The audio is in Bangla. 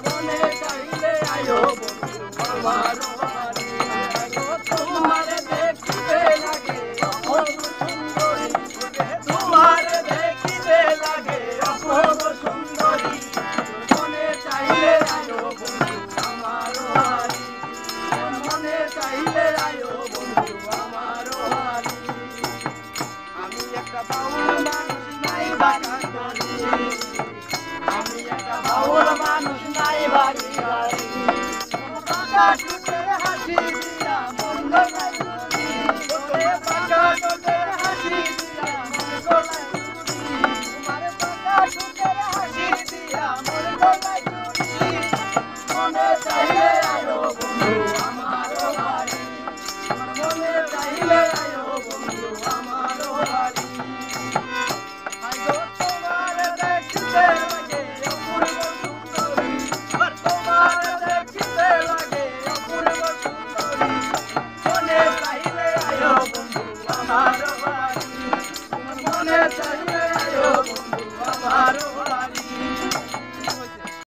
মনে চাইলে আয়ো বন্ধু আমার বাড়ি তোমার দেখিতে লাগে অপূর্ব সুন্দরী তোমার দেখিতে লাগে অপূর্ব সুন্দরী মনে চাইলে আয়ো বন্ধু আমার বাড়ি মনে চাইলে আয়ো বন্ধু আমার বাড়ি আমি একটা বাউল মানুষ নাই বাগান